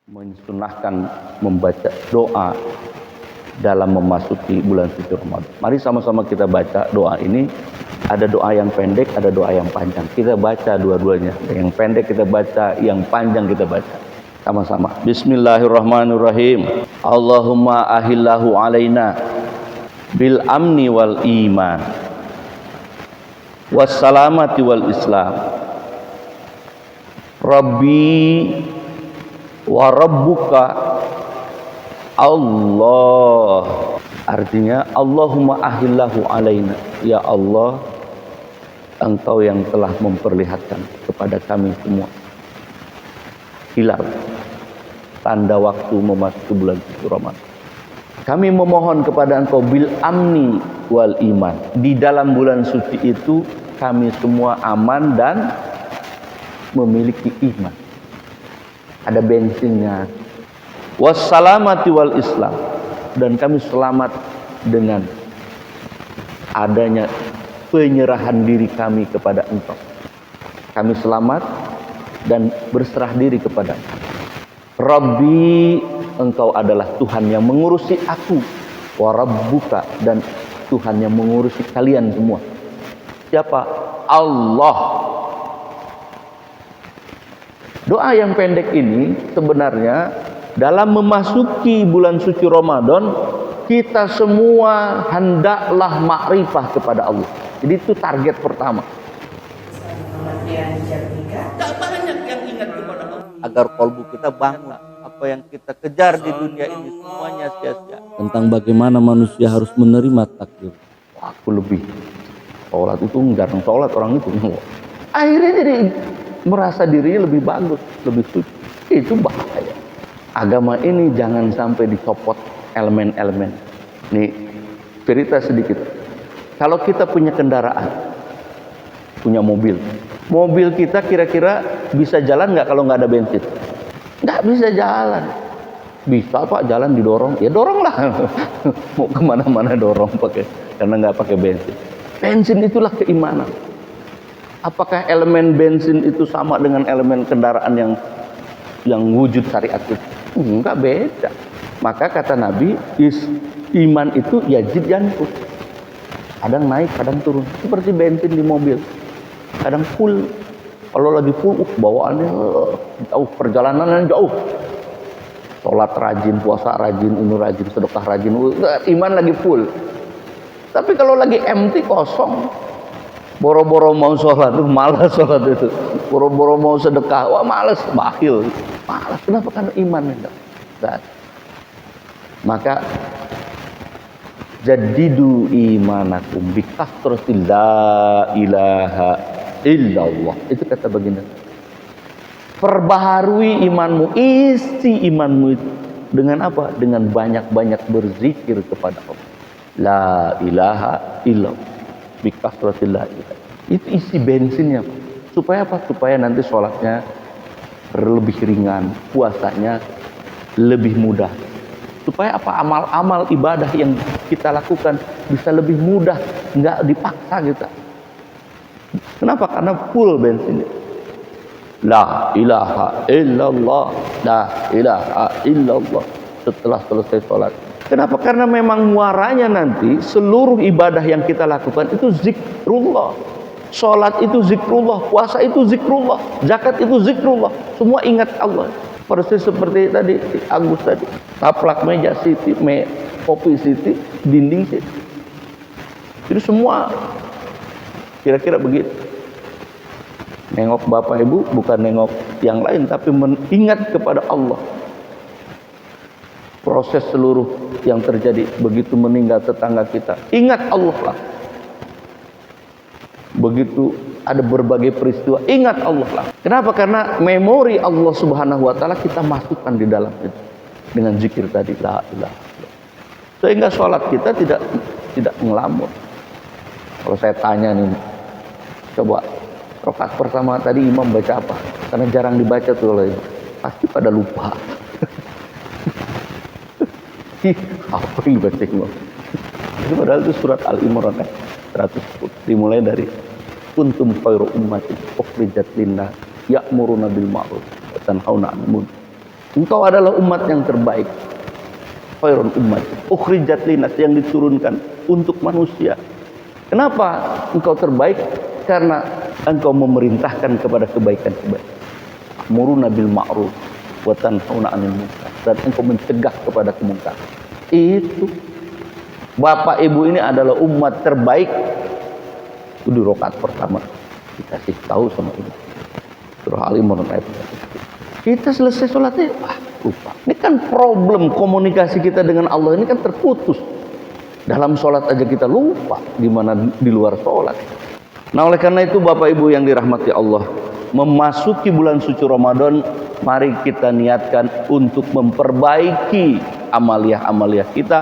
mensunahkan membaca doa dalam memasuki bulan suci Ramadan. Mari sama-sama kita baca doa ini. Ada doa yang pendek, ada doa yang panjang. Kita baca dua-duanya. Yang pendek kita baca, yang panjang kita baca. Sama-sama. Bismillahirrahmanirrahim. Allahumma ahillahu alaina bil amni wal iman wassalamati wal islam. Rabbi wa rabbuka Allah. Artinya Allahumma ahillahu alaina, ya Allah, Engkau yang telah memperlihatkan kepada kami semua hilal, tanda waktu memasuki bulan suci Ramadan. Kami memohon kepada Engkau bil amni wal iman. Di dalam bulan suci itu kami semua aman dan memiliki iman. Ada bensinnya. Wassalamati wal islam. Dan kami selamat dengan adanya penyerahan diri kami kepada Engkau. Kami selamat dan berserah diri kepada Engkau. Rabbi, Engkau adalah Tuhan yang mengurusi aku. Wa rabbuka, dan Tuhan yang mengurusi kalian semua. Siapa? Allah. Doa yang pendek ini sebenarnya dalam memasuki bulan suci Ramadan, kita semua hendaklah makrifah kepada Allah. Jadi itu target pertama. Tak banyak yang ingat kepada Allah. Agar kalbu kita bangun. Apa yang kita kejar di dunia ini semuanya sia-sia. Tentang bagaimana manusia harus menerima takdir. Aku lebih sholat itu jarang sholat orang itu. Akhirnya jadi merasa dirinya lebih bagus, lebih suci. Itu bahaya. Agama ini jangan sampai dicopot elemen-elemen. Nih, cerita sedikit. Kalau kita punya kendaraan, punya mobil. Mobil kita kira-kira bisa jalan nggak kalau nggak ada bensin? Nggak bisa jalan. Bisa Pak, jalan didorong. Ya doronglah. Mau kemana-mana dorong pakai, karena nggak pakai bensin. Bensin itulah keimanan. Apakah elemen bensin itu sama dengan elemen kendaraan yang wujud syariat itu? Enggak, beda. Maka kata Nabi, iman itu yazid yanqus. Kadang naik, kadang turun. Seperti bensin di mobil. Kadang full. Kalau lagi full, bawaannya jauh, perjalanan jauh. Sholat rajin, puasa rajin, ini rajin, sedekah rajin. Iman lagi full. Tapi kalau lagi empty, kosong. Boro-boro mau sholat, malas sholat itu. Boro-boro mau sedekah, wah malas, bakhil. Malas, kenapa? Karena iman. Maka jadidu imanakum bikasratil la ilaha illallah. Itu kata baginda. Perbaharui imanmu, isi imanmu itu dengan apa? Dengan banyak-banyak berzikir kepada Allah. La ilaha illallah. Bikasratil la ilaha. Itu isi bensinnya. Supaya apa? Supaya nanti sholatnya lebih ringan, puasanya lebih mudah. Supaya apa? Amal-amal ibadah yang kita lakukan bisa lebih mudah, nggak dipaksa kita. Kenapa? Karena full bensinnya. La ilaha illallah, la ilaha illallah. Setelah selesai sholat. Kenapa? Karena memang muaranya nanti seluruh ibadah yang kita lakukan itu zikrullah. Sholat itu zikrullah, puasa itu zikrullah, zakat itu zikrullah. Semua ingat Allah. Persis seperti tadi Agus tadi. Taplak meja Siti, kopi Siti, dinding Siti. Jadi semua kira-kira begitu. Nengok bapak ibu bukan nengok yang lain, tapi mengingat kepada Allah. Proses seluruh yang terjadi begitu meninggal tetangga kita, ingat Allah lah. Begitu ada berbagai peristiwa, ingat Allah lah. Kenapa? Karena memori Allah Subhanahu wa taala kita masukkan di dalam itu dengan zikir tadi, la ilaha illallah. Sehingga sholat kita tidak ngelamun. Kalau saya tanya nih, coba rakaat pertama tadi imam baca apa? Karena jarang dibaca tuh oleh pasti pada lupa. Apa yang dibaca imam? Itu padahal itu surat Al-Imran 110. Dimulai dari kuntum khairu ummatin ukhrijat lin-nas ya'muruna bil ma'ruf wa tanhauna 'anil munkar Engkau adalah umat yang terbaik. Khairun ummat ukhrijat linnas, yang diturunkan untuk manusia. Kenapa engkau terbaik? Karena engkau memerintahkan kepada kebaikan-kebaikan. Amruna bil ma'ruf wa tanhauna 'anil munkar, dan engkau mencegah kepada kemungkaran. Itu Bapak Ibu ini adalah umat terbaik. Itu di rakaat pertama dikasih tahu sama ibu. Surah Al-Imran ayat 1. Kita selesai sholatnya, lupa. Ini kan problem komunikasi kita dengan Allah ini kan terputus. Dalam sholat aja kita lupa, gimana di luar sholat. Nah, oleh karena itu Bapak Ibu yang dirahmati Allah, memasuki bulan suci Ramadan, mari kita niatkan untuk memperbaiki amaliah-amaliah kita,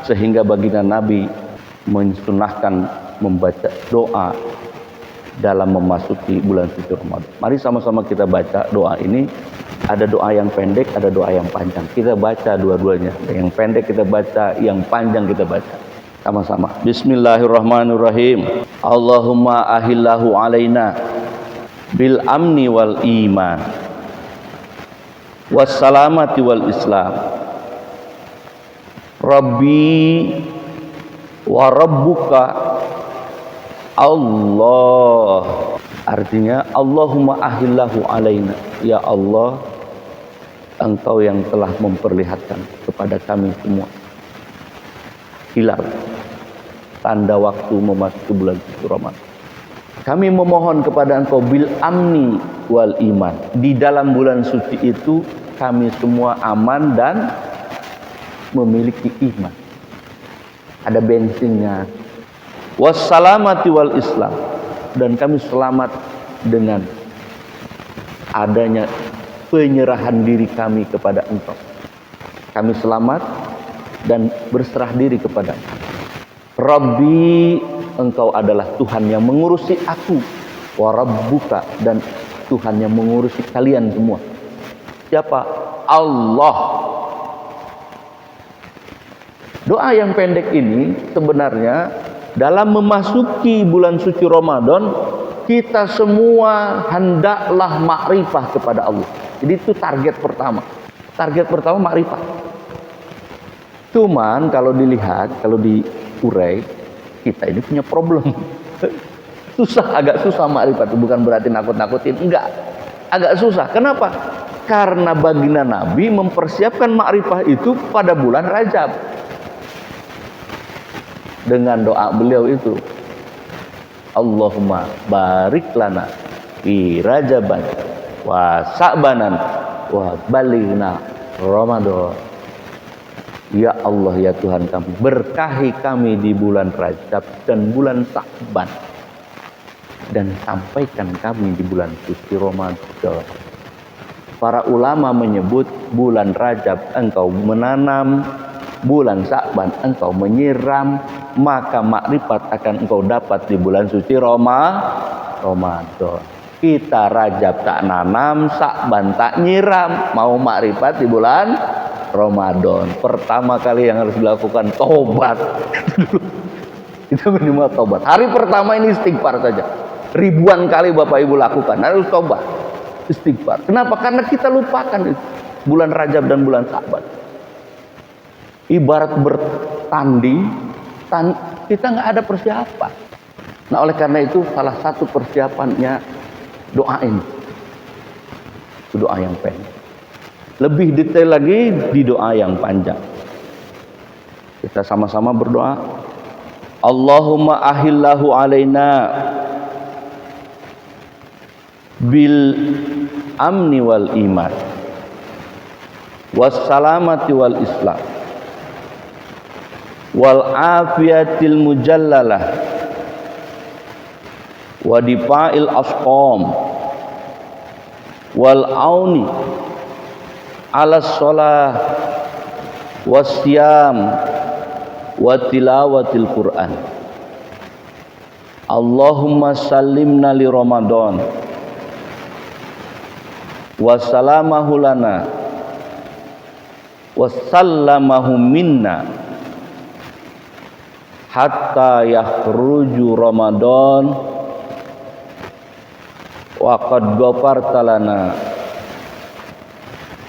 sehingga baginda Nabi mensunahkan membaca doa dalam memasuki bulan suci Ramadan. Mari sama-sama kita baca doa ini. Ada doa yang pendek, ada doa yang panjang. Kita baca dua-duanya. Yang pendek kita baca, yang panjang kita baca. Sama-sama. Bismillahirrahmanirrahim. Allahumma ahillahu alaina bil amni wal iman wassalamati wal islam. Rabbi wa rabbuka Allah. Artinya Allahumma ahillahu alaina, ya Allah, Engkau yang telah memperlihatkan kepada kami semua hilal, tanda waktu memasuki bulan suci Ramadan. Kami memohon kepada Engkau bil amni wal iman. Di dalam bulan suci itu kami semua aman dan memiliki iman. Ada bensinnya. Wassalamati wal islam, dan kami selamat dengan adanya penyerahan diri kami kepada Engkau. Kami selamat dan berserah diri kepada Engkau. Rabbi, Engkau adalah Tuhan yang mengurusi aku. Wa rabbuka, dan Tuhan yang mengurusi kalian semua. Siapa? Allah. Doa yang pendek ini sebenarnya dalam memasuki bulan suci Ramadan, kita semua hendaklah makrifah kepada Allah. Jadi itu target pertama. Target pertama makrifah. Cuman kalau dilihat, kalau diurai, kita ini punya problem. Agak susah makrifat. Bukan berarti nakut-nakutin, enggak. Agak susah. Kenapa? Karena baginda Nabi mempersiapkan makrifah itu pada bulan Rajab. Dengan doa beliau itu, Allahumma barik lana fi Rajaban wa Sa'banan wa balighna Ramadan. Ya Allah, ya Tuhan kami, berkahi kami di bulan Rajab dan bulan Sa'ban, dan sampaikan kami di bulan suci Ramadan. Para ulama menyebut bulan Rajab engkau menanam, bulan Sa'ban engkau menyiram, maka makrifat akan engkau dapat di bulan suci Ramadan. Kita Rajab tak nanam, Sa'ban tak nyiram, mau makrifat di bulan Ramadan. Pertama kali yang harus dilakukan tobat. Itu minimal tobat. Hari pertama ini istighfar saja. Ribuan kali Bapak Ibu lakukan, harus tobat, istighfar. Kenapa? Karena kita lupakan itu. Bulan Rajab dan bulan Sa'ban. Ibarat bertanding, kita nggak ada persiapan. Nah, oleh karena itu salah satu persiapannya doa ini. Doa yang pendek. Lebih detail lagi di doa yang panjang. Kita sama-sama berdoa. Allahumma ahillahu alaina bil amni wal iman wassalamati wal islam wal afiyatil mujallalah wa difa'il asqam wal auni ala sholah wasyam wa tilawatil Quran. Allahumma sallimna li Ramadan wa salamahu lana wa sallamahu minna hatta yakhruju Ramadan wa qad ghafarta lana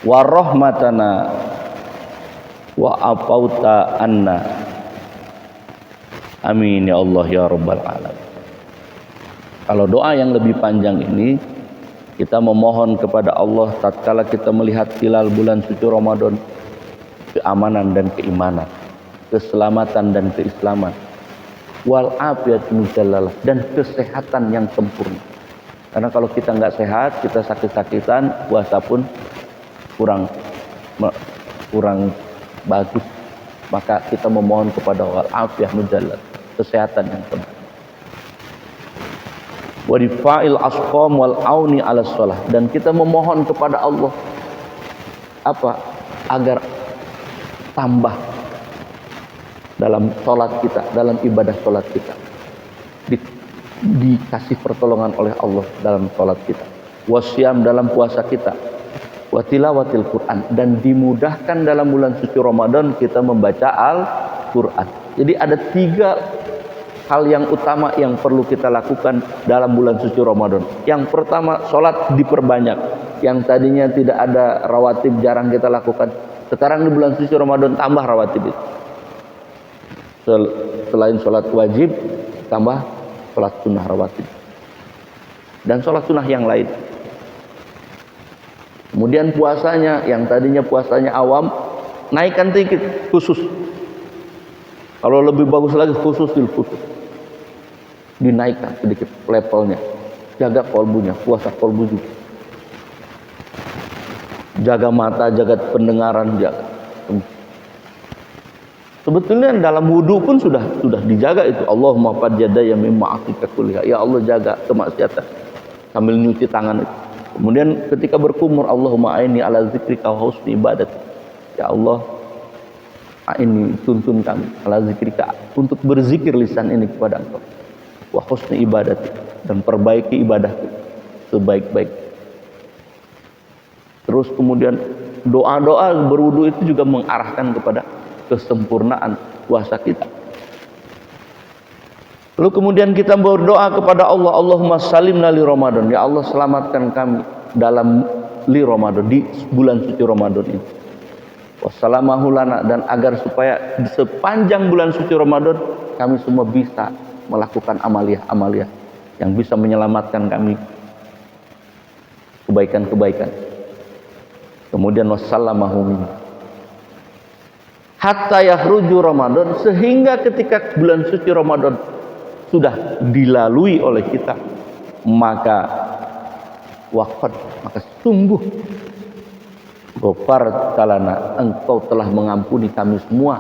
wa rahmatana wa afauta anna. Amin ya Allah ya rabbal alamin. Kalau doa yang lebih panjang ini kita memohon kepada Allah tatkala kita melihat hilal bulan suci Ramadan, keamanan dan keimanan, keselamatan dan keislaman, wal afiyat mujallalah, dan kesehatan yang sempurna. Karena kalau kita nggak sehat, kita sakit-sakitan, puasa pun kurang bagus. Maka kita memohon kepada wal afiyah mujallalah, kesehatan yang sempurna. Wa difa'il asqam wal auni 'ala shalah, dan kita memohon kepada Allah agar tambah dalam sholat kita, dalam ibadah sholat kita, dikasih pertolongan oleh Allah dalam sholat kita, wasyam dalam puasa kita, watilawatil Quran, dan dimudahkan dalam bulan suci Ramadan kita membaca Al-Quran. Jadi ada 3 hal yang utama yang perlu kita lakukan dalam bulan suci Ramadan. Yang pertama, sholat diperbanyak. Yang tadinya tidak ada rawatib, jarang kita lakukan, sekarang di bulan suci Ramadan tambah rawatib itu. Selain sholat wajib, tambah sholat sunnah rawatib dan sholat sunnah yang lain. Kemudian puasanya, yang tadinya puasanya awam, naikkan sedikit khusus. Kalau lebih bagus lagi khusus, dinaikkan sedikit levelnya. Jaga kolbunya, puasa kolbu juga. Jaga mata, jaga pendengaran, jaga. Sebetulnya dalam wudhu pun sudah dijaga itu. Allahumma fadjadaya mimma akika kuliah. Ya Allah, jaga kemaksiatan sambil nyuci tangan itu. Kemudian ketika berkumur, Allahumma aini ala zikrika wa husni ibadat. Ya Allah, aini, tuntun kami ala zikrika, untuk berzikir lisan ini kepada Engkau, wa husni ibadat, dan perbaiki ibadahku sebaik-baik. Terus kemudian doa-doa berwudu itu juga mengarahkan kepada kesempurnaan puasa kita. Lalu kemudian kita berdoa kepada Allah, Allahumma salimna li Ramadan, ya Allah selamatkan kami dalam li Ramadan, di bulan suci Ramadan ini. Wassalamahu lana, dan agar supaya di sepanjang bulan suci Ramadan kami semua bisa melakukan amaliyah yang bisa menyelamatkan kami kebaikan-kebaikan. Kemudian wassallamahu minna hatta yahruju Ramadan, sehingga ketika bulan suci Ramadan sudah dilalui oleh kita, maka sungguh ghafar talana, Engkau telah mengampuni kami semua